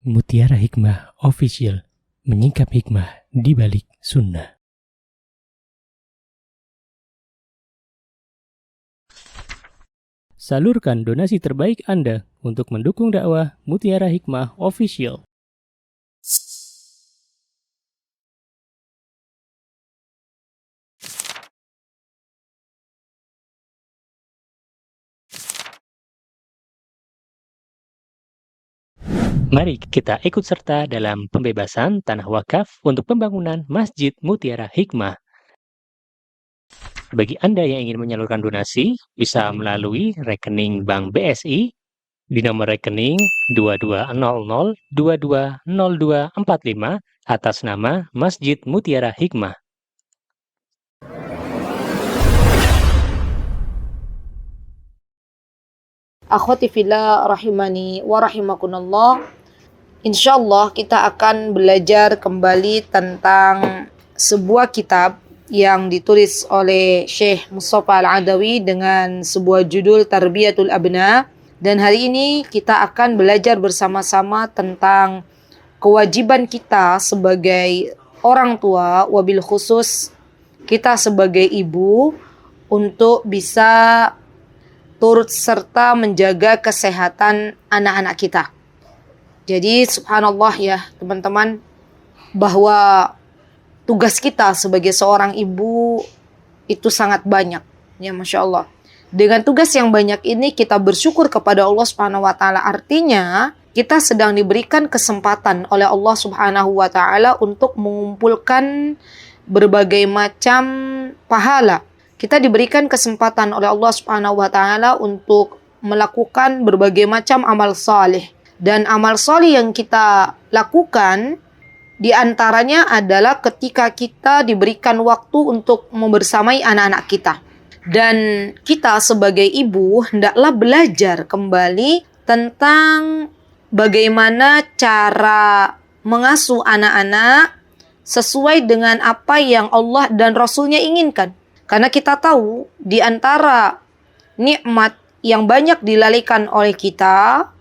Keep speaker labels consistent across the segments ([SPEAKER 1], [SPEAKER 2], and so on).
[SPEAKER 1] Mutiara Hikmah Official, menyingkap hikmah di balik sunnah. Salurkan donasi terbaik Anda untuk mendukung dakwah Mutiara Hikmah Official. Mari kita ikut serta dalam pembebasan tanah wakaf untuk pembangunan Masjid Mutiara Hikmah. Bagi Anda yang ingin menyalurkan donasi, bisa melalui rekening Bank BSI di nomor rekening 2200220245 atas nama Masjid Mutiara Hikmah.
[SPEAKER 2] Akhwati fillah rahimani wa rahimakumullah. Insyaallah kita akan belajar kembali tentang sebuah kitab yang ditulis oleh Syekh Mustafa Al-Adawi dengan sebuah judul Tarbiyatul Abna. Dan hari ini kita akan belajar bersama-sama tentang kewajiban kita sebagai orang tua, wabil khusus kita sebagai ibu, untuk bisa turut serta menjaga kesehatan anak-anak kita. Jadi subhanallah ya teman-teman, bahwa tugas kita sebagai seorang ibu itu sangat banyak. Ya Masya Allah. Dengan tugas yang banyak ini kita bersyukur kepada Allah Subhanahu wa Ta'ala. Artinya kita sedang diberikan kesempatan oleh Allah Subhanahu wa Ta'ala untuk mengumpulkan berbagai macam pahala. Kita diberikan kesempatan oleh Allah Subhanahu wa Ta'ala untuk melakukan berbagai macam amal saleh. Dan amal saleh yang kita lakukan di antaranya adalah ketika kita diberikan waktu untuk membersamai anak-anak kita. Dan kita sebagai ibu hendaklah belajar kembali tentang bagaimana cara mengasuh anak-anak sesuai dengan apa yang Allah dan Rasulnya inginkan. Karena kita tahu di antara nikmat yang banyak dilalaikan oleh kita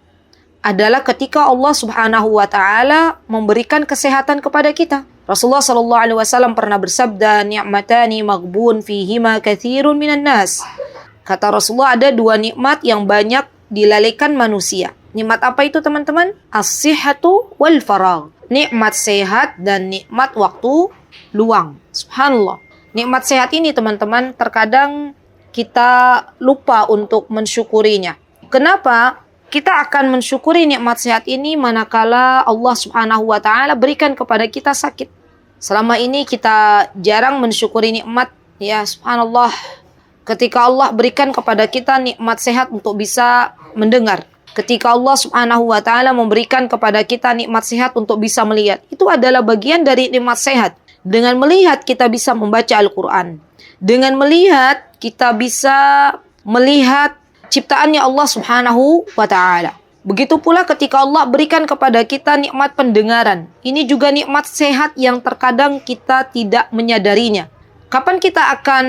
[SPEAKER 2] adalah ketika Allah Subhanahu wa Ta'ala memberikan kesehatan kepada kita. Rasulullah sallallahu alaihi wasallam pernah bersabda, "Ni'matani maghbun fihima katsirun minan nas." Kata Rasulullah, ada dua nikmat yang banyak dilalaikan manusia. Nikmat apa itu teman-teman? As-sihhatu wal faragh. Nikmat sehat dan nikmat waktu luang. Subhanallah. Nikmat sehat ini teman-teman terkadang kita lupa untuk mensyukurinya. Kenapa? Kita akan mensyukuri nikmat sehat ini manakala Allah Subhanahu wa Ta'ala berikan kepada kita sakit. Selama ini kita jarang mensyukuri nikmat, ya subhanallah, ketika Allah berikan kepada kita nikmat sehat untuk bisa mendengar. Ketika Allah Subhanahu wa Ta'ala memberikan kepada kita nikmat sehat untuk bisa melihat. Itu adalah bagian dari nikmat sehat. Dengan melihat kita bisa membaca Al-Quran. Dengan melihat kita bisa melihat ciptaannya Allah Subhanahu wa Ta'ala. Begitu pula ketika Allah berikan kepada kita nikmat pendengaran. Ini juga nikmat sehat yang terkadang kita tidak menyadarinya. Kapan kita akan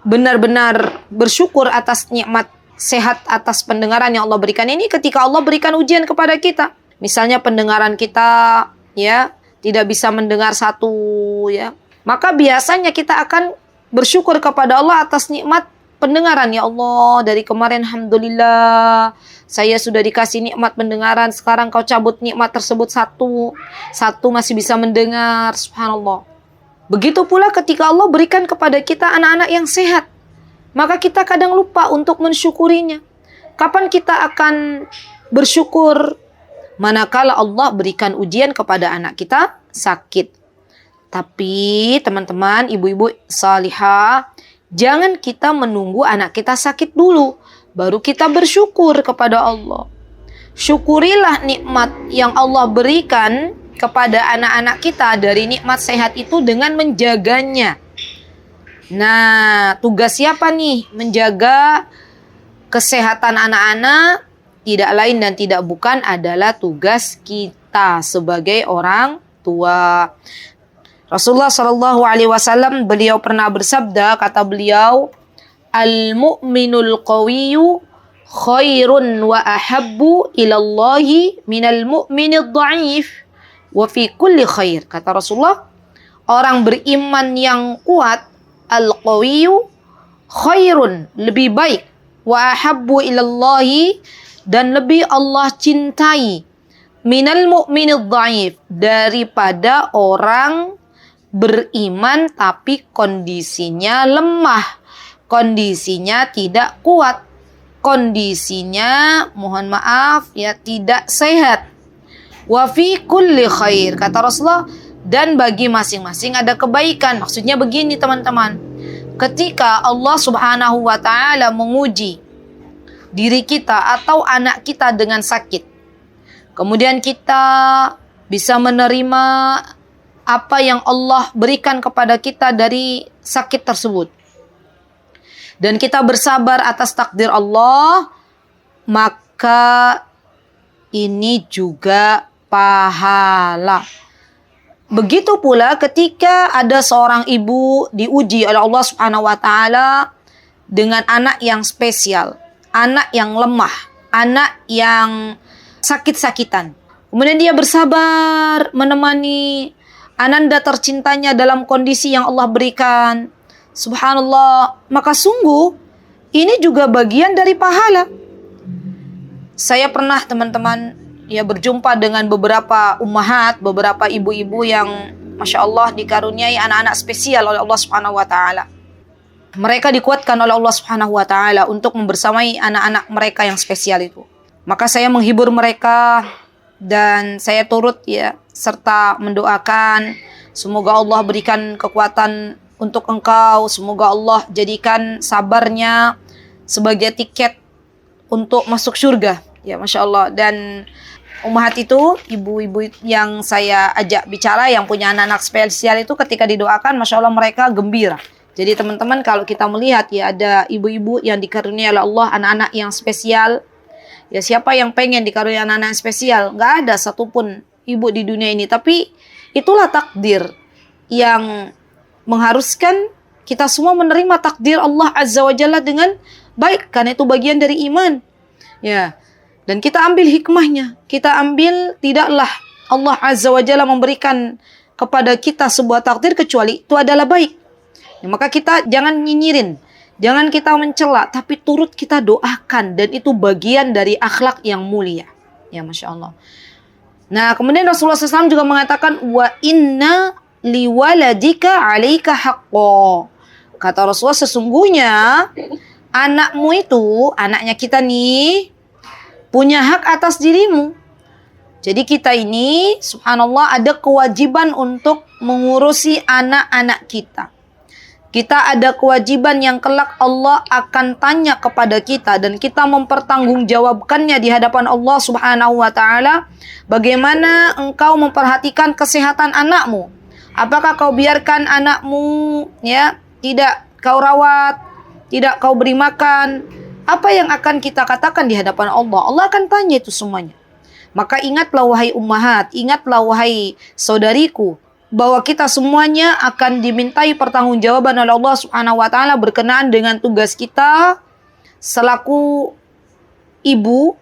[SPEAKER 2] benar-benar bersyukur atas nikmat sehat, atas pendengaran yang Allah berikan ini? Ketika Allah berikan ujian kepada kita. Misalnya pendengaran kita ya tidak bisa mendengar satu ya. Maka biasanya kita akan bersyukur kepada Allah atas nikmat pendengaran. Ya Allah, dari kemarin alhamdulillah saya sudah dikasih nikmat pendengaran, sekarang kau cabut nikmat tersebut satu masih bisa mendengar. Subhanallah. Begitu pula ketika Allah berikan kepada kita anak-anak yang sehat, maka kita kadang lupa untuk mensyukurinya. Kapan kita akan bersyukur? Manakala Allah berikan ujian kepada anak kita sakit. Tapi teman-teman, ibu-ibu salihah, jangan kita menunggu anak kita sakit dulu, baru kita bersyukur kepada Allah. Syukurilah nikmat yang Allah berikan kepada anak-anak kita dari nikmat sehat itu dengan menjaganya. Nah, tugas siapa nih menjaga kesehatan anak-anak? Tidak lain dan tidak bukan adalah tugas kita sebagai orang tua. Rasulullah sallallahu alaihi wasallam beliau pernah bersabda, kata beliau, "Al-mu'minul qawiyyu khairun wa ahabbu ilallahi minal mu'minid dha'if wa fi kulli khair. Kata Rasulullah, orang beriman yang kuat, al-qawiyyu khairun, lebih baik, wa ahabbu ilallahi, dan lebih Allah cintai, minal mu'minid dha'if, daripada orang beriman tapi kondisinya lemah, kondisinya tidak kuat, kondisinya mohon maaf ya tidak sehat. Wa fi kulli khair, kata Rasulullah, dan bagi masing-masing ada kebaikan. Maksudnya begini teman-teman, ketika Allah Subhanahu wa ta'ala menguji diri kita atau anak kita dengan sakit, kemudian kita bisa menerima apa yang Allah berikan kepada kita dari sakit tersebut, dan kita bersabar atas takdir Allah, maka ini juga pahala. Begitu pula ketika ada seorang ibu diuji oleh Allah Subhanahu wa ta'ala dengan anak yang spesial, anak yang lemah, anak yang sakit-sakitan. Kemudian dia bersabar menemani ananda tercintanya dalam kondisi yang Allah berikan. Subhanallah, maka sungguh ini juga bagian dari pahala. Saya pernah teman-teman ya berjumpa dengan beberapa ummahat, beberapa ibu-ibu yang Masya Allah dikaruniai anak-anak spesial oleh Allah Subhanahu wa ta'ala. Mereka dikuatkan oleh Allah Subhanahu wa ta'ala untuk membersamai anak-anak mereka yang spesial itu. Maka saya menghibur mereka dan saya turut ya serta mendoakan semoga Allah berikan kekuatan untuk engkau, semoga Allah jadikan sabarnya sebagai tiket untuk masuk surga. Ya Masya Allah. Dan ummahat itu, ibu-ibu yang saya ajak bicara yang punya anak-anak spesial itu, ketika didoakan Masya Allah mereka gembira. Jadi teman-teman, kalau kita melihat ya ada ibu-ibu yang dikaruniai oleh Allah anak-anak yang spesial, ya siapa yang pengen dikaruniai anak-anak yang spesial? Nggak ada satupun ibu di dunia ini. Tapi itulah takdir yang mengharuskan kita semua menerima takdir Allah Azza wa Jalla dengan baik, karena itu bagian dari iman. Ya. Dan kita ambil hikmahnya. Kita ambil, tidaklah Allah Azza wa Jalla memberikan kepada kita sebuah takdir kecuali itu adalah baik. Ya, maka kita jangan nyinyirin, jangan kita mencela, tapi turut kita doakan, dan itu bagian dari akhlak yang mulia. Ya Masya Allah. Nah kemudian Rasulullah SAW juga mengatakan, wa inna liwaladika alaika haqqo. Kata Rasulullah, sesungguhnya anakmu itu, anaknya kita nih, punya hak atas dirimu. Jadi kita ini subhanallah ada kewajiban untuk mengurusi anak-anak kita. Kita ada kewajiban yang kelak Allah akan tanya kepada kita, dan kita mempertanggungjawabkannya di hadapan Allah Subhanahu wa ta'ala. Bagaimana engkau memperhatikan kesehatan anakmu? Apakah kau biarkan anakmu ya tidak kau rawat, tidak kau beri makan? Apa yang akan kita katakan di hadapan Allah? Allah akan tanya itu semuanya. Maka ingatlah wahai ummahat, ingatlah wahai saudariku, bahwa kita semuanya akan dimintai pertanggungjawaban oleh Allah Subhanahu wa taala berkenaan dengan tugas kita selaku ibu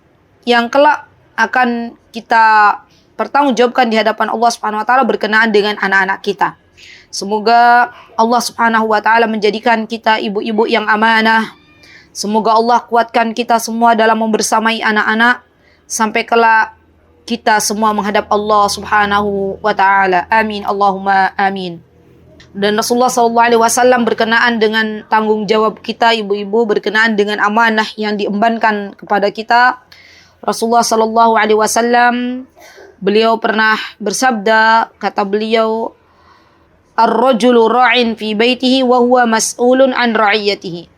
[SPEAKER 2] yang kelak akan kita pertanggungjawabkan di hadapan Allah Subhanahu wa taala berkenaan dengan anak-anak kita. Semoga Allah Subhanahu wa taala menjadikan kita ibu-ibu yang amanah. Semoga Allah kuatkan kita semua dalam membersamai anak-anak sampai kelak kita semua menghadap Allah Subhanahu wa taala. Amin Allahumma amin. Dan Rasulullah SAW berkenaan dengan tanggung jawab kita ibu-ibu, berkenaan dengan amanah yang diembankan kepada kita, Rasulullah SAW beliau pernah bersabda, kata beliau, ar-rajulu ra'in fi baitihi wa huwa mas'ulun an ra'iyatihi.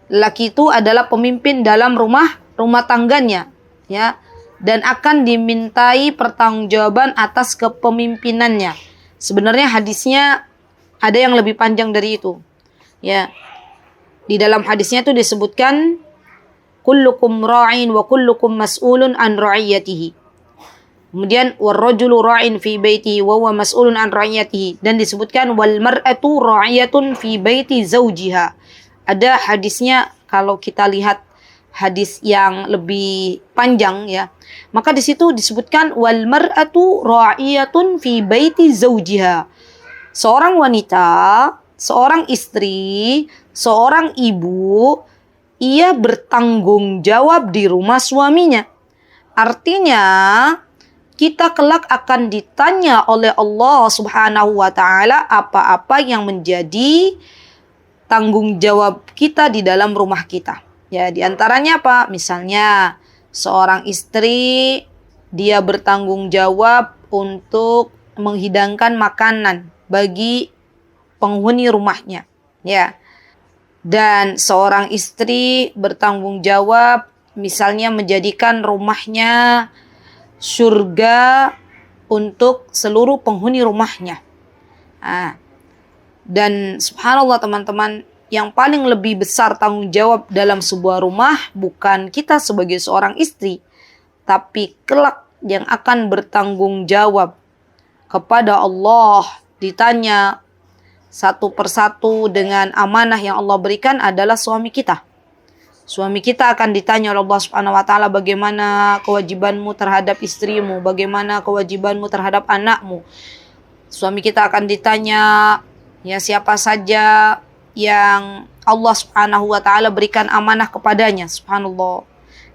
[SPEAKER 2] Laki itu adalah pemimpin dalam rumah tangganya, ya, dan akan dimintai pertanggungjawaban atas kepemimpinannya. Sebenarnya hadisnya ada yang lebih panjang dari itu. Ya. Di dalam hadisnya itu disebutkan kullukum ra'in wa kullukum mas'ulun an ra'iyatihi. Kemudian warrajulu ra'in fi baitihi wa huwa mas'ulun an ra'iyatihi, dan disebutkan wal mar'atu ra'iyatun fi baiti zawjiha. Ada hadisnya, kalau kita lihat hadis yang lebih panjang ya. Maka di situ disebutkan wal mar'atu ra'iyatun fi baiti zawjiha. Seorang wanita, seorang istri, seorang ibu, ia bertanggung jawab di rumah suaminya. Artinya, kita kelak akan ditanya oleh Allah Subhanahu wa taala apa-apa yang menjadi tanggung jawab kita di dalam rumah kita. Ya, di antaranya apa? Misalnya, seorang istri dia bertanggung jawab untuk menghidangkan makanan bagi penghuni rumahnya, ya. Dan seorang istri bertanggung jawab misalnya menjadikan rumahnya surga untuk seluruh penghuni rumahnya. Dan subhanallah teman-teman, yang paling lebih besar tanggung jawab dalam sebuah rumah bukan kita sebagai seorang istri, tapi kelak yang akan bertanggung jawab kepada Allah, ditanya satu persatu dengan amanah yang Allah berikan adalah suami kita. Suami kita akan ditanya oleh Allah Subhanahu wa taala bagaimana kewajibanmu terhadap istrimu, bagaimana kewajibanmu terhadap anakmu. Suami kita akan ditanya ya siapa saja yang Allah Subhanahu wa taala berikan amanah kepadanya. Subhanallah.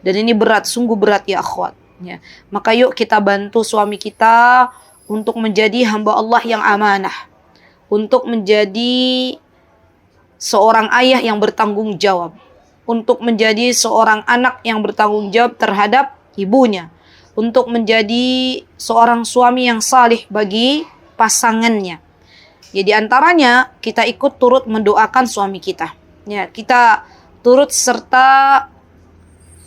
[SPEAKER 2] Dan ini berat, sungguh berat ya akhwat. Ya. Maka yuk kita bantu suami kita untuk menjadi hamba Allah yang amanah. Untuk menjadi seorang ayah yang bertanggung jawab. Untuk menjadi seorang anak yang bertanggung jawab terhadap ibunya. Untuk menjadi seorang suami yang salih bagi pasangannya. Ya, di antaranya kita ikut turut mendoakan suami kita. Ya, kita turut serta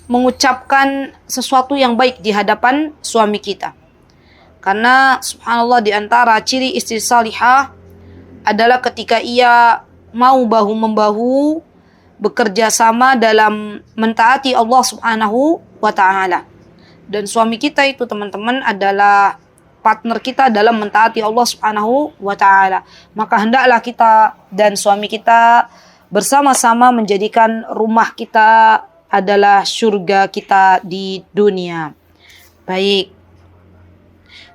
[SPEAKER 2] mengucapkan sesuatu yang baik di hadapan suami kita. Karena subhanallah di antara ciri istri salihah adalah ketika ia mau bahu-membahu bekerja sama dalam mentaati Allah Subhanahu wa taala. Dan suami kita itu teman-teman adalah partner kita dalam mentaati Allah Subhanahu wa taala. Maka hendaklah kita dan suami kita bersama-sama menjadikan rumah kita adalah surga kita di dunia. Baik.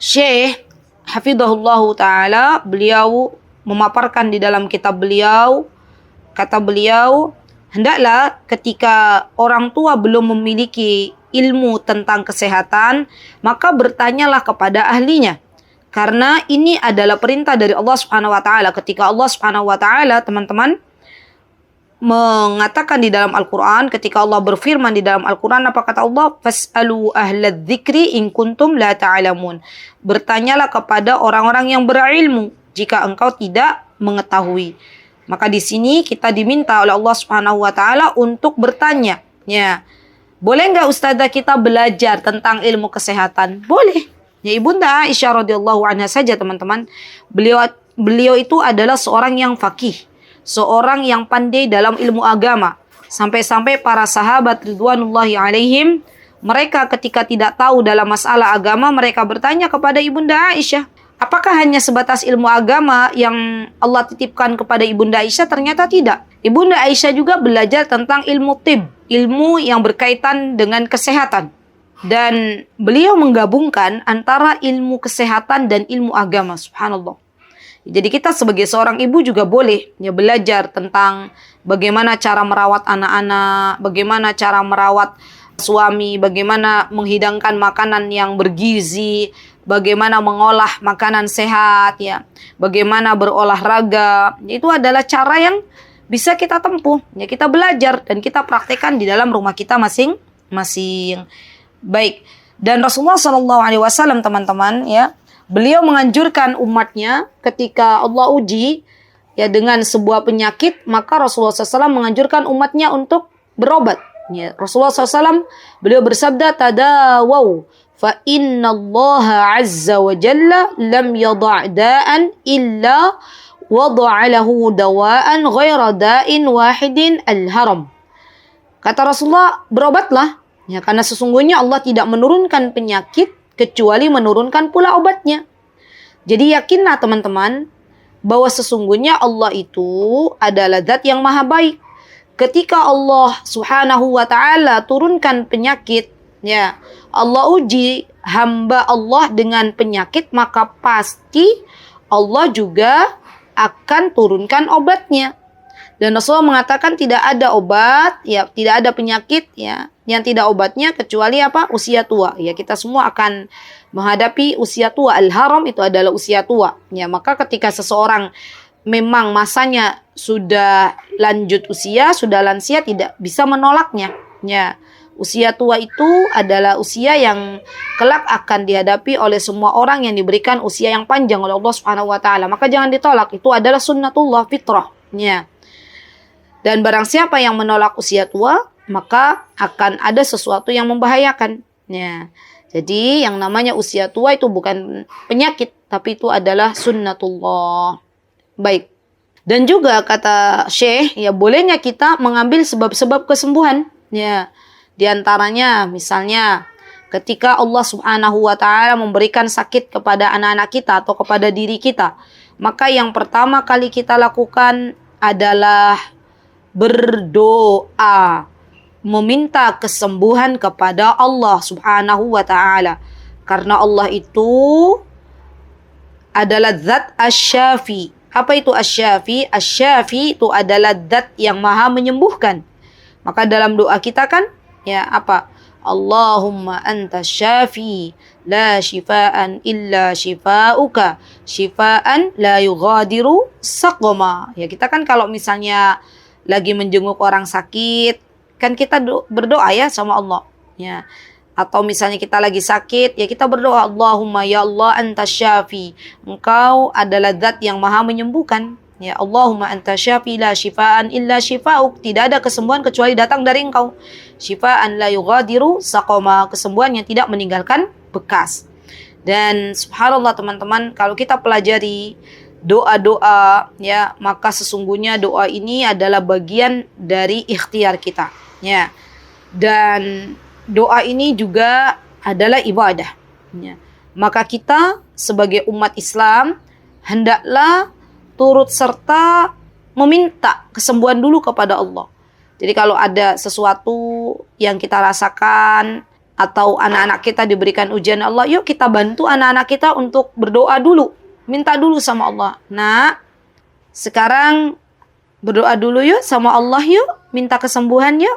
[SPEAKER 2] Syekh hafizahullah taala beliau memaparkan di dalam kitab beliau, kata beliau, hendaklah ketika orang tua belum memiliki ilmu tentang kesehatan, maka bertanyalah kepada ahlinya. Karena ini adalah perintah dari Allah Subhanahu wa taala. Ketika Allah Subhanahu wa taala, teman-teman, mengatakan di dalam Al-Qur'an, ketika Allah berfirman di dalam Al-Qur'an, apa kata Allah? Fas'alu ahladzikri dzikri in kuntum la ta'lamun. Bertanyalah kepada orang-orang yang berilmu jika engkau tidak mengetahui. Maka di sini kita diminta oleh Allah Subhanahu wa taala untuk bertanya. Ya. Boleh enggak ustazah kita belajar tentang ilmu kesehatan? Boleh. Ya, Ibunda Aisyah radhiyallahu anha saja teman-teman. Beliau itu adalah seorang yang faqih, seorang yang pandai dalam ilmu agama. Sampai-sampai para sahabat ridwanullahi alaihim, mereka ketika tidak tahu dalam masalah agama, mereka bertanya kepada Ibunda Aisyah. Apakah hanya sebatas ilmu agama yang Allah titipkan kepada Ibunda Aisyah? Ternyata tidak. Ibunda Aisyah juga belajar tentang ilmu tib, ilmu yang berkaitan dengan kesehatan. Dan beliau menggabungkan antara ilmu kesehatan dan ilmu agama, subhanallah. Jadi kita sebagai seorang ibu juga boleh ya belajar tentang bagaimana cara merawat anak-anak, bagaimana cara merawat suami, bagaimana menghidangkan makanan yang bergizi, bagaimana mengolah makanan sehat, ya, bagaimana berolahraga. Itu adalah cara yang bisa kita tempuh, ya, kita belajar dan kita praktekkan di dalam rumah kita masing-masing. Baik. Dan Rasulullah SAW teman-teman, ya, beliau menganjurkan umatnya ketika Allah uji ya dengan sebuah penyakit, maka Rasulullah SAW menganjurkan umatnya untuk berobat. Ya, Rasulullah SAW beliau bersabda, tadawaw fa inna Allah azza wa jalla lam yada' da'an illa wada'a lahu dawa'an ghaira da'in wahidin al-haram. Kata Rasulullah, berobatlah ya, karena sesungguhnya Allah tidak menurunkan penyakit kecuali menurunkan pula obatnya. Jadi yakinlah teman-teman bahwa sesungguhnya Allah itu adalah zat yang maha baik. ketika Allah Subhanahu wa taala turunkan penyakit, ya, Allah uji hamba Allah dengan penyakit, maka pasti Allah juga akan turunkan obatnya. Dan Rasulullah mengatakan tidak ada obat, ya, tidak ada penyakit, ya, yang tidak obatnya kecuali apa? Usia tua. Ya, kita semua akan menghadapi usia tua. Al-haram itu adalah usia tua. Ya, maka ketika seseorang memang masanya sudah lanjut usia, sudah lansia, tidak bisa menolaknya. Ya, usia tua itu adalah usia yang kelak akan dihadapi oleh semua orang yang diberikan usia yang panjang oleh Allah Subhanahu wa taala. Maka jangan ditolak. Itu adalah sunnatullah, fitrah. Ya. Dan barang siapa yang menolak usia tua, maka akan ada sesuatu yang membahayakan. Ya. Jadi yang namanya usia tua itu bukan penyakit, tapi itu adalah sunnatullah. Baik. Dan juga kata Syekh, ya bolehnya kita mengambil sebab-sebab kesembuhan. Ya. Di antaranya misalnya ketika Allah Subhanahu wa taala memberikan sakit kepada anak-anak kita atau kepada diri kita, maka yang pertama kali kita lakukan adalah berdoa, meminta kesembuhan kepada Allah Subhanahu wa taala. Karena Allah itu adalah zat asy-syafi. Apa itu asy-syafi? Asy-syafi itu adalah zat yang maha menyembuhkan. Maka dalam doa kita kan, ya apa? Allahumma anta syafi, la shifaan illa shifauka, shifaan la yughadiru saqama. Ya, kita kan kalau misalnya lagi menjenguk orang sakit, kan kita berdoa ya sama Allah. Ya. Atau misalnya kita lagi sakit, ya kita berdoa, Allahumma ya Allah anta syafi. Engkau adalah zat yang maha menyembuhkan. Ya, Allahumma anta syafi la shifaan illa shifauk. Tidak ada kesembuhan kecuali datang dari Engkau. Shifaan la yughadiru saqama. Kesembuhan yang tidak meninggalkan bekas. Dan subhanallah teman-teman, kalau kita pelajari doa-doa, ya, maka sesungguhnya doa ini adalah bagian dari ikhtiar kita, ya. Dan doa ini juga adalah ibadah, ya. Maka kita sebagai umat Islam hendaklah turut serta meminta kesembuhan dulu kepada Allah. Jadi kalau ada sesuatu yang kita rasakan atau anak-anak kita diberikan ujian Allah, yuk kita bantu anak-anak kita untuk berdoa dulu. Minta dulu sama Allah. Nah, sekarang berdoa dulu yuk sama Allah yuk. Minta kesembuhan yuk.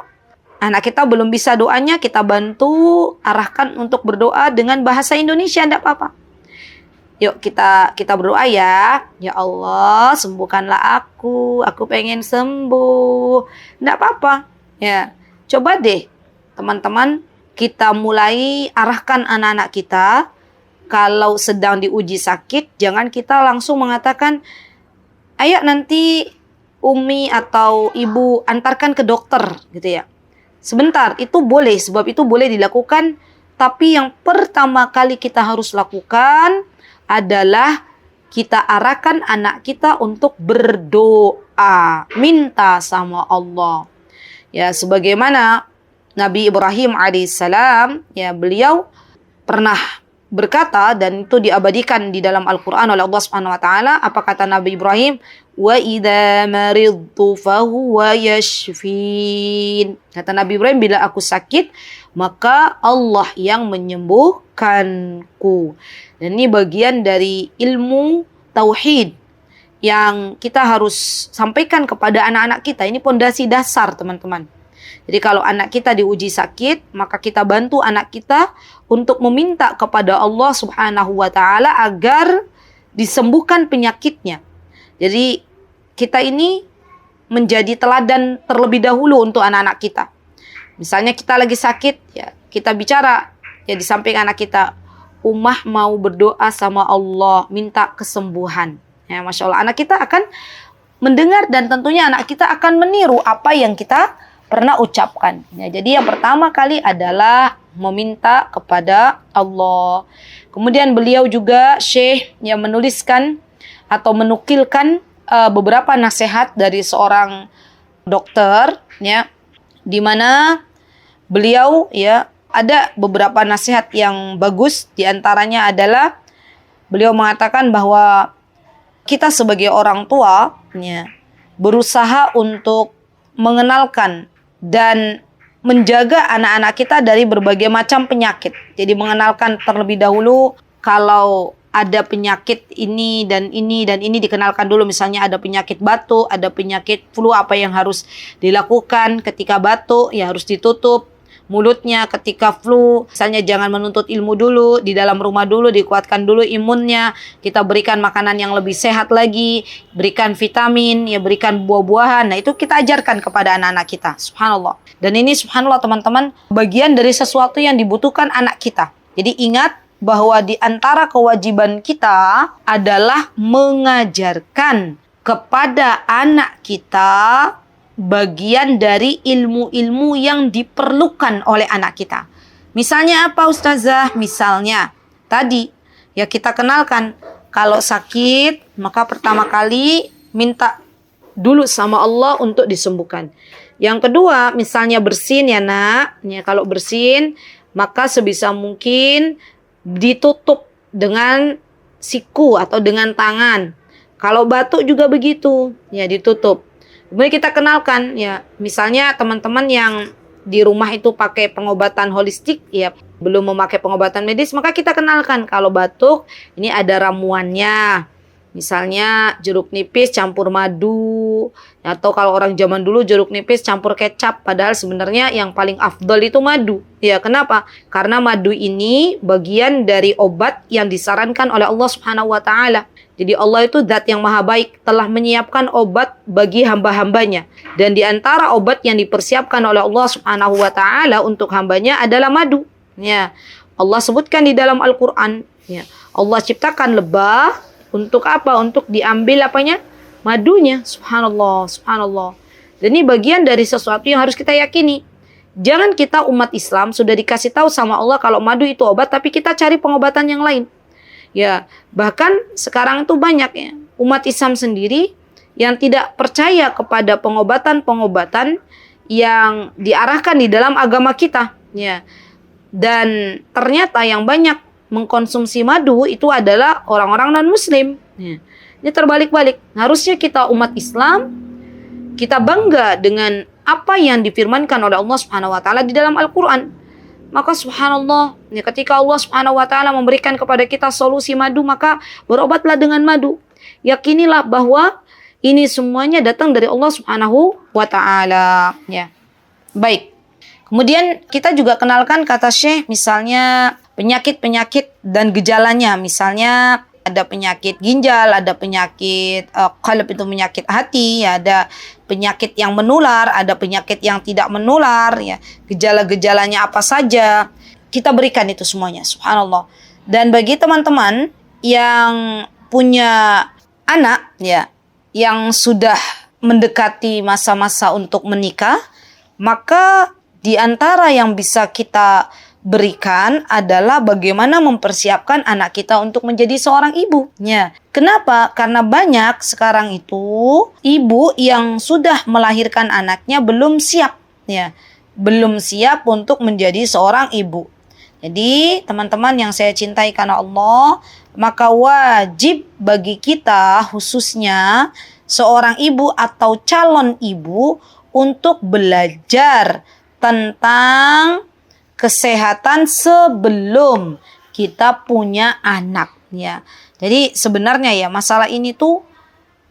[SPEAKER 2] Anak kita belum bisa doanya, kita bantu arahkan untuk berdoa dengan bahasa Indonesia, enggak apa-apa. Yuk kita berdoa ya. Ya Allah, sembuhkanlah aku. Aku pengen sembuh. Enggak apa-apa. Ya, coba deh teman-teman, kita mulai arahkan anak-anak kita. Kalau sedang diuji sakit, jangan kita langsung mengatakan, ayo nanti Umi atau Ibu antarkan ke dokter, gitu ya. Sebentar, itu boleh, sebab itu boleh dilakukan. Tapi yang pertama kali kita harus lakukan adalah kita arahkan anak kita untuk berdoa, minta sama Allah. Ya, sebagaimana Nabi Ibrahim alaihissalam, ya beliau pernah berkata, dan itu diabadikan di dalam Al-Quran oleh Allah Subhanahu wa taala. Apa kata Nabi Ibrahim? Wa idza maridtu fahuwa yashfin. Kata Nabi Ibrahim, bila aku sakit, maka Allah yang menyembuhkanku. Dan ini bagian dari ilmu tauhid yang kita harus sampaikan kepada anak-anak kita. Ini pondasi dasar, teman-teman. Jadi kalau anak kita diuji sakit, maka kita bantu anak kita untuk meminta kepada Allah Subhanahu wa taala agar disembuhkan penyakitnya. Jadi kita ini menjadi teladan terlebih dahulu untuk anak-anak kita. Misalnya kita lagi sakit, ya kita bicara ya di samping anak kita, Ummah mau berdoa sama Allah, minta kesembuhan. Ya, Masya Allah, anak kita akan mendengar dan tentunya anak kita akan meniru apa yang kita pernah ucapkan. Ya, jadi yang pertama kali adalah meminta kepada Allah. Kemudian beliau juga Syekh yang menuliskan atau menukilkan beberapa nasihat dari seorang dokter, ya, di mana beliau ya ada beberapa nasihat yang bagus. Di antaranya adalah beliau mengatakan bahwa kita sebagai orang tua, ya, berusaha untuk mengenalkan dan menjaga anak-anak kita dari berbagai macam penyakit. Jadi mengenalkan terlebih dahulu kalau ada penyakit ini dan ini dan ini, dikenalkan dulu. Misalnya ada penyakit batuk, ada penyakit flu, apa yang harus dilakukan ketika batuk, ya harus ditutup mulutnya. Ketika flu, misalnya jangan menuntut ilmu dulu, di dalam rumah dulu, dikuatkan dulu imunnya. Kita berikan makanan yang lebih sehat lagi, berikan vitamin, ya berikan buah-buahan. Nah itu kita ajarkan kepada anak-anak kita, subhanallah. Dan ini subhanallah teman-teman, bagian dari sesuatu yang dibutuhkan anak kita. Jadi ingat bahwa di antara kewajiban kita adalah mengajarkan kepada anak kita bagian dari ilmu-ilmu yang diperlukan oleh anak kita. Misalnya apa Ustazah? Misalnya tadi ya kita kenalkan, kalau sakit maka pertama kali minta dulu sama Allah untuk disembuhkan. Yang kedua, misalnya bersin ya nak, ya kalau bersin maka sebisa mungkin ditutup dengan siku atau dengan tangan. Kalau batuk juga begitu, ya ditutup. Kemudian kita kenalkan, ya misalnya teman-teman yang di rumah itu pakai pengobatan holistik, ya belum memakai pengobatan medis, maka kita kenalkan kalau batuk ini ada ramuannya. Misalnya jeruk nipis campur madu, atau kalau orang zaman dulu jeruk nipis campur kecap, padahal sebenarnya yang paling afdol itu madu. Ya, kenapa? Karena madu ini bagian dari obat yang disarankan oleh Allah Subhanahu wa taala. Jadi Allah itu zat yang maha baik, telah menyiapkan obat bagi hamba-hambanya. Dan di antara obat yang dipersiapkan oleh Allah Subhanahu wa taala untuk hambanya adalah madu. Ya. Allah sebutkan di dalam Al-Qur'an, ya. Allah ciptakan lebah untuk apa? Untuk diambil apanya? Madunya. Subhanallah, subhanallah. Dan ini bagian dari sesuatu yang harus kita yakini. Jangan kita umat Islam sudah dikasih tahu sama Allah kalau madu itu obat, tapi kita cari pengobatan yang lain. Ya, bahkan sekarang itu banyak ya umat Islam sendiri yang tidak percaya kepada pengobatan-pengobatan yang diarahkan di dalam agama kita. Ya. Dan ternyata yang banyak mengkonsumsi madu itu adalah orang-orang non-muslim. Ya. Ini terbalik-balik. Harusnya kita umat Islam, kita bangga dengan apa yang difirmankan oleh Allah Subhanahu wa taala di dalam Al-Qur'an. Maka subhanallah, ya, ketika Allah Subhanahu wa taala memberikan kepada kita solusi madu, maka berobatlah dengan madu. Yakinilah bahwa ini semuanya datang dari Allah Subhanahu wa taala, ya. Baik. Kemudian kita juga kenalkan kata Syekh, misalnya penyakit-penyakit dan gejalanya. Misalnya ada penyakit ginjal, ada penyakit qalb, itu penyakit hati, ya, ada penyakit yang menular, ada penyakit yang tidak menular, ya. Gejala-gejalanya apa saja, kita berikan itu semuanya, subhanallah. Dan bagi teman-teman yang punya anak, ya, yang sudah mendekati masa-masa untuk menikah, maka di antara yang bisa kita berikan adalah bagaimana mempersiapkan anak kita untuk menjadi seorang ibu. Ya. Kenapa? Karena banyak sekarang itu ibu yang sudah melahirkan anaknya belum siap, ya, belum siap untuk menjadi seorang ibu. Jadi teman-teman yang saya cintai karena Allah, maka wajib bagi kita khususnya seorang ibu atau calon ibu untuk belajar tentang kesehatan sebelum kita punya anak, ya. Jadi sebenarnya ya masalah ini tuh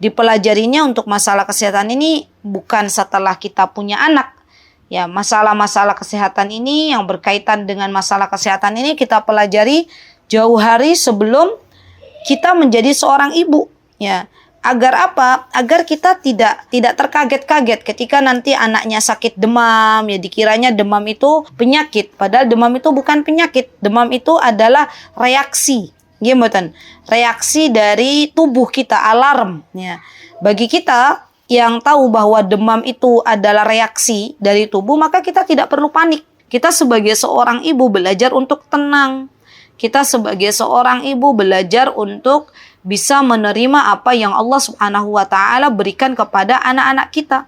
[SPEAKER 2] dipelajarinya untuk masalah kesehatan ini bukan setelah kita punya anak. Ya, masalah-masalah kesehatan ini yang berkaitan dengan masalah kesehatan ini kita pelajari jauh hari sebelum kita menjadi seorang ibu, ya. Agar apa? Agar kita tidak terkaget-kaget ketika nanti anaknya sakit demam, ya dikiranya demam itu penyakit, padahal demam itu bukan penyakit. Demam itu adalah reaksi, gimana? Reaksi dari tubuh kita, alarm, ya. Bagi kita yang tahu bahwa demam itu adalah reaksi dari tubuh, maka kita tidak perlu panik. Kita sebagai seorang ibu belajar untuk tenang. Kita sebagai seorang ibu belajar untuk bisa menerima apa yang Allah Subhanahu wa taala berikan kepada anak-anak kita.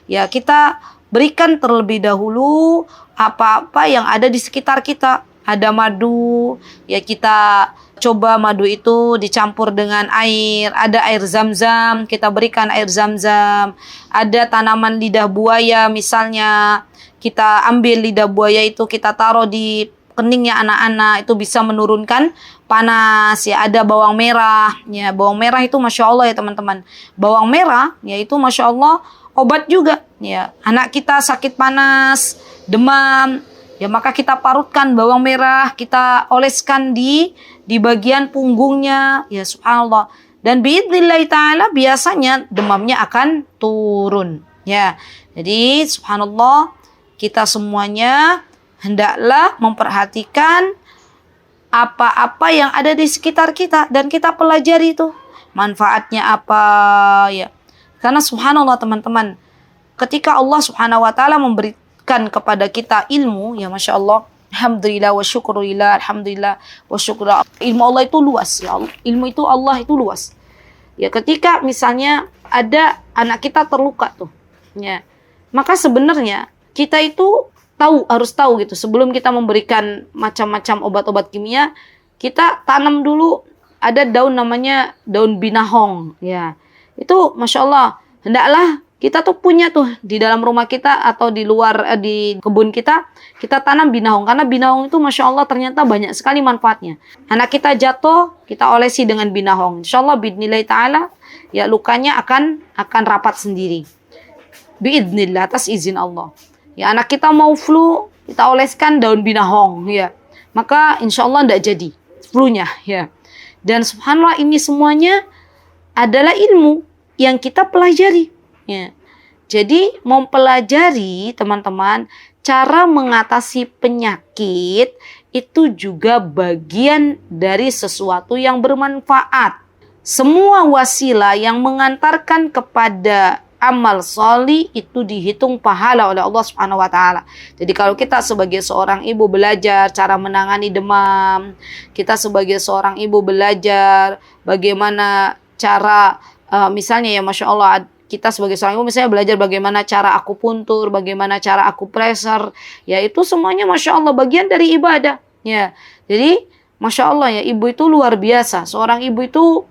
[SPEAKER 2] Ya, kita berikan terlebih dahulu apa-apa yang ada di sekitar kita. Ada madu, ya kita Coba madu itu dicampur dengan air, ada air zam-zam, kita berikan air zam-zam. Ada tanaman lidah buaya misalnya, kita ambil lidah buaya itu kita taruh di keningnya anak-anak, itu bisa menurunkan panas. Ya, ada bawang merah. Ya, bawang merah itu Masya Allah ya teman-teman. Bawang merah ya itu Masya Allah obat juga. Ya, anak kita sakit panas, demam, ya maka kita parutkan bawang merah, kita oleskan di bagian punggungnya, ya subhanallah. Dan biidznillah ta'ala biasanya demamnya akan turun. Ya, jadi subhanallah kita semuanya hendaklah memperhatikan apa-apa yang ada di sekitar kita dan kita pelajari itu manfaatnya apa ya. Karena subhanallah teman-teman, ketika Allah subhanahu wa ta'ala memberikan kepada kita ilmu, ya Masya Allah, alhamdulillah wa syukurillah, alhamdulillah wa syukurillah. Ilmu Allah itu luas ya. Ilmu itu Allah itu luas. Ya, ketika misalnya ada anak kita terluka tuh, ya, maka sebenarnya kita itu harus tahu gitu, sebelum kita memberikan macam-macam obat-obat kimia, kita tanam dulu ada daun namanya daun binahong, ya. Itu Masya Allah, hendaklah kita tuh punya tuh di dalam rumah kita atau di luar di kebun kita tanam binahong. Karena binahong itu Masya Allah ternyata banyak sekali manfaatnya. Anak kita jatuh, kita olesi dengan binahong. Insya Allah biidznillah ta'ala, ya lukanya akan rapat sendiri. Biidznillah, atas izin Allah. Ya, anak kita mau flu, kita oleskan daun binahong, ya. Maka insya Allah tidak jadi flu-nya, ya. Dan subhanallah ini semuanya adalah ilmu yang kita pelajari. Ya. Jadi mempelajari teman-teman cara mengatasi penyakit itu juga bagian dari sesuatu yang bermanfaat. Semua wasilah yang mengantarkan kepada amal sholih itu dihitung pahala oleh Allah Subhanahu wa taala. Jadi kalau kita sebagai seorang ibu belajar cara menangani demam, kita sebagai seorang ibu belajar bagaimana cara misalnya ya Masya Allah, kita sebagai seorang ibu misalnya belajar bagaimana cara akupuntur, bagaimana cara akupressor, ya itu semuanya Masya Allah bagian dari ibadah. Ya, jadi Masya Allah ya, ibu itu luar biasa. Seorang ibu itu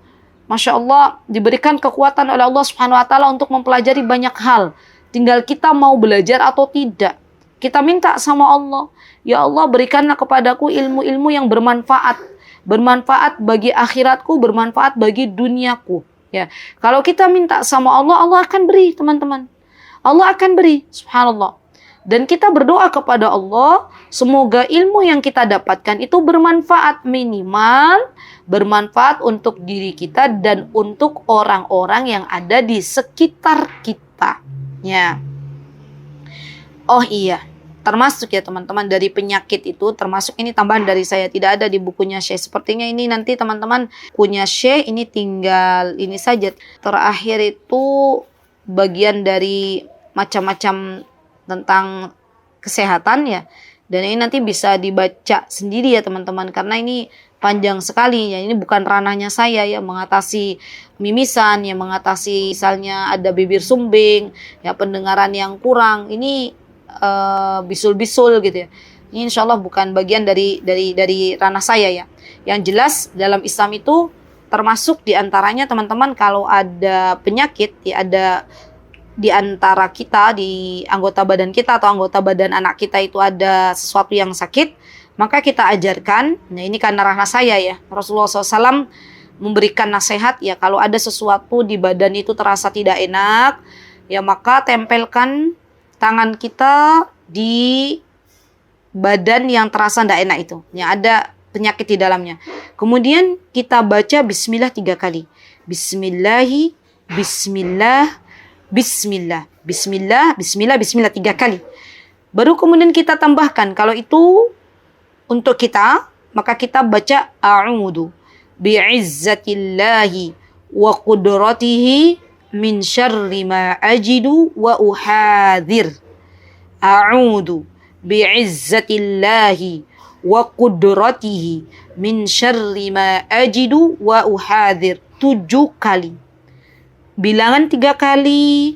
[SPEAKER 2] Masya Allah diberikan kekuatan oleh Allah Subhanahu wa taala untuk mempelajari banyak hal. Tinggal kita mau belajar atau tidak. Kita minta sama Allah, ya Allah berikanlah kepadaku ilmu-ilmu yang bermanfaat. Bermanfaat bagi akhiratku, bermanfaat bagi duniaku. Ya, kalau kita minta sama Allah, Allah akan beri, teman-teman. Allah akan beri, subhanallah. Dan kita berdoa kepada Allah, semoga ilmu yang kita dapatkan itu bermanfaat, minimal bermanfaat untuk diri kita dan untuk orang-orang yang ada di sekitar kita. Ya. Oh iya, termasuk ya teman-teman dari penyakit itu, termasuk ini tambahan dari saya, tidak ada di bukunya Syekh. Sepertinya ini nanti teman-teman punya Syekh, ini tinggal ini saja. Terakhir itu bagian dari macam-macam tentang kesehatan ya. Dan ini nanti bisa dibaca sendiri ya teman-teman, karena ini panjang sekali ya. Ini bukan ranahnya saya ya, mengatasi mimisan ya, mengatasi misalnya ada bibir sumbing ya, pendengaran yang kurang. Ini bisul-bisul gitu ya. Ini insya Allah bukan bagian dari ranah saya ya. Yang jelas dalam Islam itu termasuk diantaranya teman-teman, kalau ada penyakit ya, ada di antara kita, di anggota badan kita atau anggota badan anak kita itu ada sesuatu yang sakit, maka kita ajarkan. Nah ini karena ranah saya ya, Rasulullah SAW memberikan nasihat ya, kalau ada sesuatu di badan itu terasa tidak enak ya, maka tempelkan tangan kita di badan yang terasa tidak enak itu, yang ada penyakit di dalamnya. Kemudian kita baca Bismillah 3 kali. Bismillahi, Bismillah, Bismillah, Bismillah, Bismillah, Bismillah 3 kali. Baru kemudian kita tambahkan, kalau itu untuk kita, maka kita baca A'udhu bi'izzatillahi wa qudratihi min syarri ma ajidu wa uhadhir. A'udhu bi'izzatillahi wa qudratihi min syarri ma ajidu wa uhadhir. 7 kali. Bilangan 3 kali,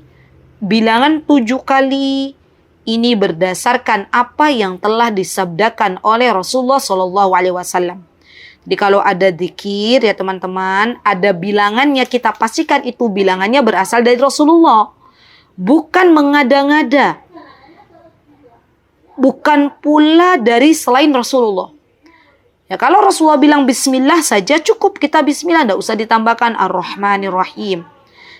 [SPEAKER 2] bilangan 7 kali, ini berdasarkan apa yang telah disabdakan oleh Rasulullah SAW. Jadi kalau ada zikir ya teman-teman, ada bilangannya, kita pastikan itu bilangannya berasal dari Rasulullah. Bukan mengada-ngada. Bukan pula dari selain Rasulullah. Ya kalau Rasulullah bilang bismillah saja cukup, kita bismillah, tidak usah ditambahkan ar-Rahmanir-Rahim.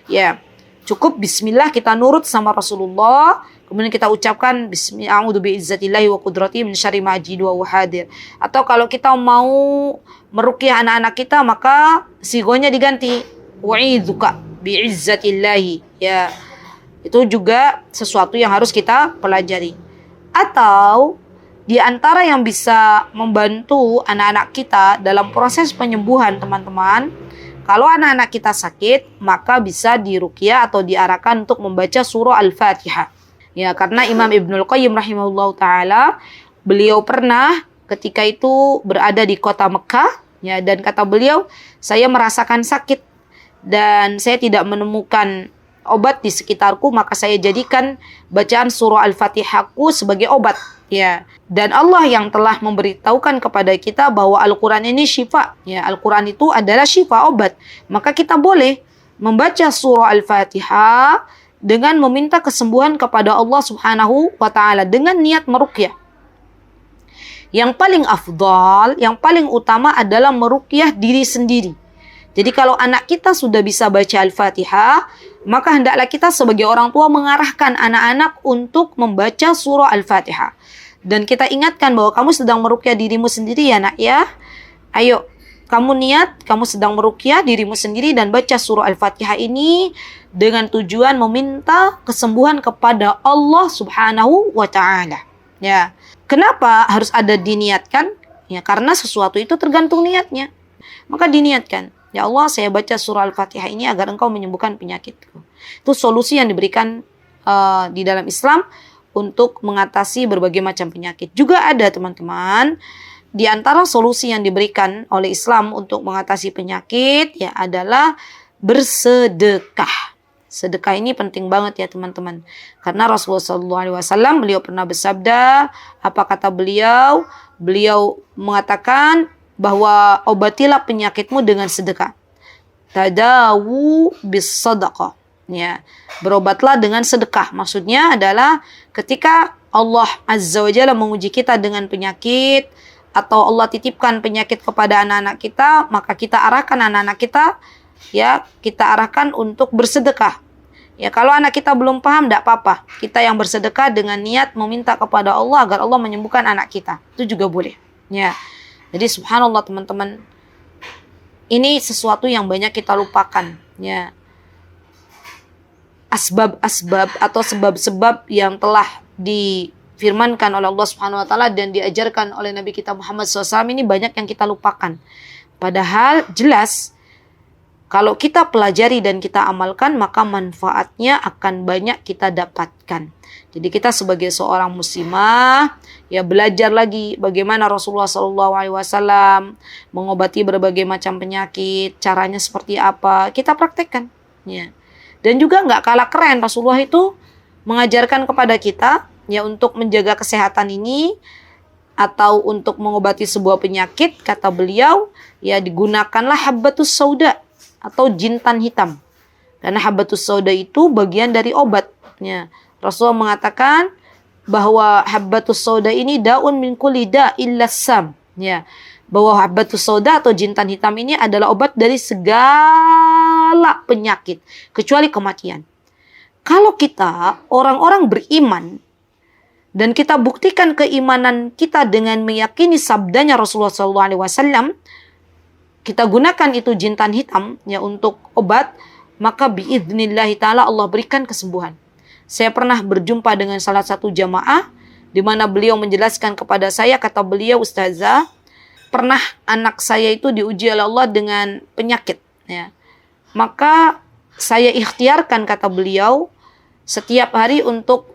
[SPEAKER 2] Ya, cukup bismillah, kita nurut sama Rasulullah. Kemudian kita ucapkan bismillah, a'udzu bi'izzatillahi wa qudratihi min syarri ma ajidu wa hadir. Atau kalau kita mau meruqyah anak-anak kita, maka sigonya diganti wa'idzuka bi'izzatillahi. Ya, itu juga sesuatu yang harus kita pelajari. Atau di antara yang bisa membantu anak-anak kita dalam proses penyembuhan, teman-teman, kalau anak-anak kita sakit, maka bisa diruqyah atau diarahkan untuk membaca surah Al-Fatihah. Ya, karena Imam Ibnul Qayyim rahimahullah ta'ala, beliau pernah ketika itu berada di kota Mekah, ya, dan kata beliau, saya merasakan sakit dan saya tidak menemukan obat di sekitarku, maka saya jadikan bacaan surah Al-Fatihahku sebagai obat. Ya, dan Allah yang telah memberitahukan kepada kita bahwa Al-Quran ini syifa. Ya, Al-Quran itu adalah syifa, obat. Maka kita boleh membaca surah Al-Fatihah dengan meminta kesembuhan kepada Allah Subhanahu wa ta'ala dengan niat meruqyah. Yang paling afdal, yang paling utama adalah meruqyah diri sendiri. Jadi kalau anak kita sudah bisa baca Al-Fatihah, maka hendaklah kita sebagai orang tua mengarahkan anak-anak untuk membaca surah Al-Fatihah. Dan kita ingatkan bahwa kamu sedang meruqyah dirimu sendiri ya nak ya. Ayo, kamu niat, kamu sedang meruqyah dirimu sendiri dan baca surah Al-Fatihah ini dengan tujuan meminta kesembuhan kepada Allah Subhanahu wa ta'ala. Ya. Kenapa harus ada diniatkan? Ya, karena sesuatu itu tergantung niatnya. Maka diniatkan. Ya Allah, saya baca surah Al-Fatihah ini agar engkau menyembuhkan penyakitku. Itu solusi yang diberikan di dalam Islam untuk mengatasi berbagai macam penyakit. Juga ada teman-teman, di antara solusi yang diberikan oleh Islam untuk mengatasi penyakit ya adalah bersedekah. Sedekah ini penting banget ya teman-teman. Karena Rasulullah SAW beliau pernah bersabda, apa kata beliau? Beliau mengatakan bahwa obatilah penyakitmu dengan sedekah. Tadawu bis sadaqah. Ya, berobatlah dengan sedekah. Maksudnya adalah ketika Allah Azza wa Jalla menguji kita dengan penyakit atau Allah titipkan penyakit kepada anak-anak kita, maka kita arahkan anak-anak kita, ya, kita arahkan untuk bersedekah. Ya, kalau anak kita belum paham, tidak apa-apa. Kita yang bersedekah dengan niat meminta kepada Allah agar Allah menyembuhkan anak kita. Itu juga boleh. Ya. Jadi subhanallah teman-teman, ini sesuatu yang banyak kita lupakan. Ya. Asbab-asbab atau sebab-sebab yang telah difirmankan oleh Allah Subhanahu wa taala dan diajarkan oleh Nabi kita Muhammad SAW ini banyak yang kita lupakan. Padahal jelas kalau kita pelajari dan kita amalkan, maka manfaatnya akan banyak kita dapatkan. Jadi kita sebagai seorang muslimah ya belajar lagi bagaimana Rasulullah SAW mengobati berbagai macam penyakit, caranya seperti apa, kita praktekkan. Ya. Dan juga nggak kalah keren, Rasulullah itu mengajarkan kepada kita ya untuk menjaga kesehatan ini atau untuk mengobati sebuah penyakit, kata beliau ya digunakanlah habbatus sauda atau jintan hitam. Karena habbatus sauda itu bagian dari obatnya. Rasulullah mengatakan bahwa habbatus sauda ini daun min kulli da illa sam. Ya. Bahwa habbatus sauda atau jintan hitam ini adalah obat dari segala penyakit kecuali kematian. Kalau kita orang-orang beriman dan kita buktikan keimanan kita dengan meyakini sabdanya Rasulullah SAW, kita gunakan itu jintan hitam ya untuk obat, maka biidznillah ta'ala Allah berikan kesembuhan. Saya pernah berjumpa dengan salah satu jamaah di mana beliau menjelaskan kepada saya, kata beliau, ustazah, pernah anak saya itu diuji oleh Allah dengan penyakit ya. Maka saya ikhtiarkan, kata beliau, setiap hari untuk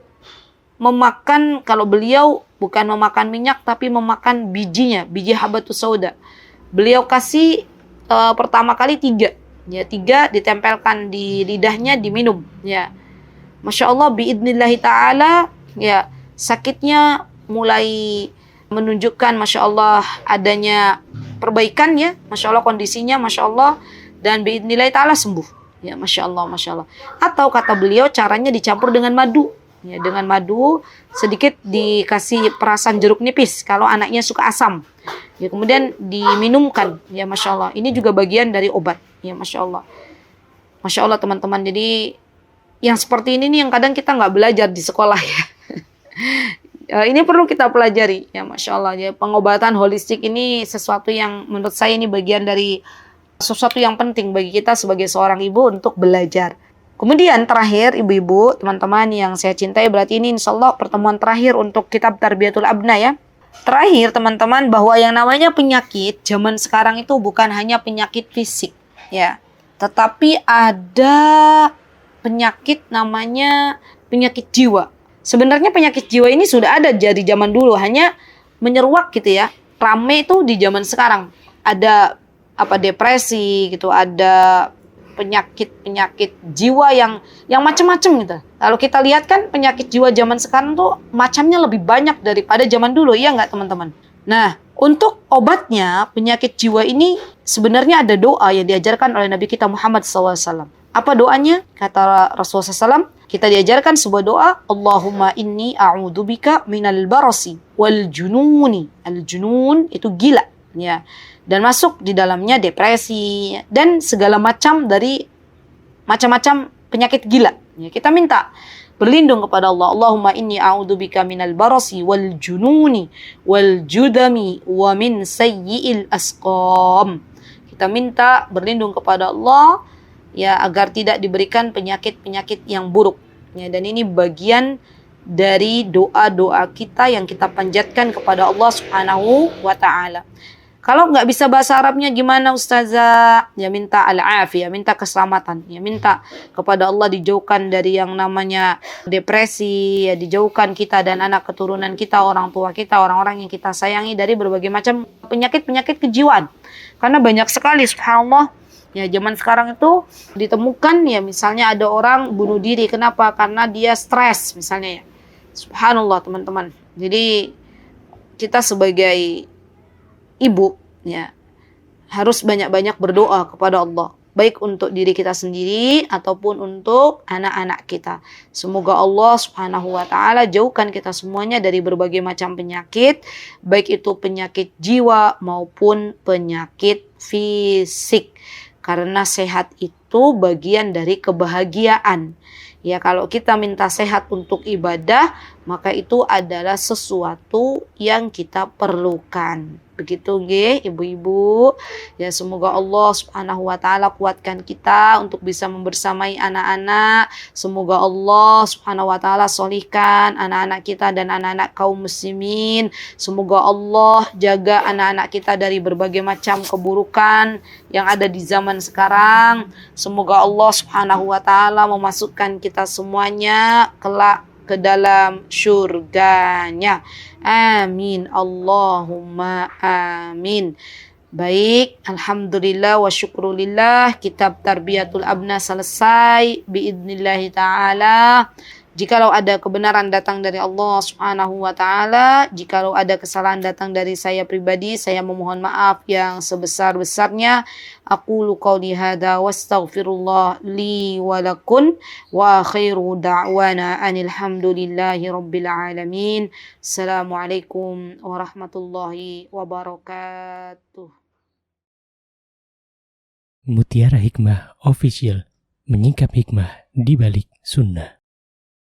[SPEAKER 2] memakan, kalau beliau bukan memakan minyak tapi memakan bijinya, biji habbatus sauda. Beliau kasih pertama kali 3 ya, 3 ditempelkan di lidahnya, diminum ya. Masya Allah biidnillahi ta'ala ya, sakitnya mulai menunjukkan Masya Allah adanya perbaikan ya, Masya Allah kondisinya, Masya Allah, dan biidznillah ta'ala sembuh. Ya, Masya Allah, Masya Allah. Atau kata beliau caranya dicampur dengan madu. Ya, dengan madu sedikit dikasih perasan jeruk nipis kalau anaknya suka asam. Ya, kemudian diminumkan. Ya, Masya Allah. Ini juga bagian dari obat. Ya, Masya Allah. Masya Allah teman-teman. Jadi yang seperti ini nih yang kadang kita nggak belajar di sekolah ya. Ini perlu kita pelajari ya, Masya Allah ya. Pengobatan holistik ini sesuatu yang menurut saya ini bagian dari sesuatu yang penting bagi kita sebagai seorang ibu untuk belajar. Kemudian terakhir ibu-ibu, teman-teman yang saya cintai, berarti ini insya Allah pertemuan terakhir untuk kitab Tarbiyatul Abna ya. Terakhir teman-teman, bahwa yang namanya penyakit zaman sekarang itu bukan hanya penyakit fisik ya, tetapi ada penyakit namanya penyakit jiwa. Sebenarnya penyakit jiwa ini sudah ada dari zaman dulu, hanya menyeruak gitu ya. Rame itu di zaman sekarang. Ada depresi gitu, ada penyakit jiwa yang macam-macam gitu. Kalau kita lihat kan penyakit jiwa zaman sekarang tuh macamnya lebih banyak daripada zaman dulu, iya nggak teman-teman? Nah, untuk obatnya penyakit jiwa ini sebenarnya ada doa yang diajarkan oleh Nabi kita Muhammad SAW. Apa doanya? Kata Rasulullah SAW, kita diajarkan sebuah doa, Allahumma inni a'udzubika minal barasi wal jununi. Al-junun itu gila ya. Dan masuk di dalamnya depresi dan segala macam dari macam-macam penyakit gila. Ya, kita minta berlindung kepada Allah. Allahumma inni a'udzubika minal barasi wal jununi wal judami wa min sayyi'il asqam. Kita minta berlindung kepada Allah ya, agar tidak diberikan penyakit-penyakit yang buruk. Ya, dan ini bagian dari doa-doa kita yang kita panjatkan kepada Allah Subhanahu wa taala. Kalau nggak bisa bahasa Arabnya gimana Ustazah? Ya minta al-afiyah, minta keselamatan. Ya minta kepada Allah dijauhkan dari yang namanya depresi, ya dijauhkan kita dan anak keturunan kita, orang tua kita, orang-orang yang kita sayangi dari berbagai macam penyakit-penyakit kejiwaan. Karena banyak sekali subhanallah. Ya zaman sekarang itu ditemukan ya misalnya ada orang bunuh diri. Kenapa? Karena dia stres misalnya ya. Subhanallah teman-teman. Jadi kita sebagai ibu ya harus banyak-banyak berdoa kepada Allah. Baik untuk diri kita sendiri ataupun untuk anak-anak kita. Semoga Allah Subhanahu wa taala jauhkan kita semuanya dari berbagai macam penyakit. Baik itu penyakit jiwa maupun penyakit fisik. Karena sehat itu bagian dari kebahagiaan. Ya kalau kita minta sehat untuk ibadah, maka itu adalah sesuatu yang kita perlukan. Begitu nggih ibu-ibu. Ya semoga Allah Subhanahu wa taala kuatkan kita untuk bisa membersamai anak-anak. Semoga Allah Subhanahu wa taala solihkan anak-anak kita dan anak-anak kaum muslimin. Semoga Allah jaga anak-anak kita dari berbagai macam keburukan yang ada di zaman sekarang. Semoga Allah Subhanahu wa taala memasukkan kita semuanya kelak ke dalam surganya. Amin. Allahumma amin. Baik, alhamdulillah wa syukrulillah, kitab Tarbiyatul Abna selesai biidnillahi ta'ala. Jikalau ada kebenaran datang dari Allah Subhanahu wa taala, jikalau ada kesalahan datang dari saya pribadi, saya memohon maaf yang sebesar-besarnya. Aqulu qauli hadza wastaghfirullah li wa lakum wa akhiru da'wana anil hamdulillahi rabbil alamin. Assalamualaikum warahmatullahi wabarakatuh.
[SPEAKER 1] Mutiara Hikmah Official, menyingkap hikmah di balik sunnah.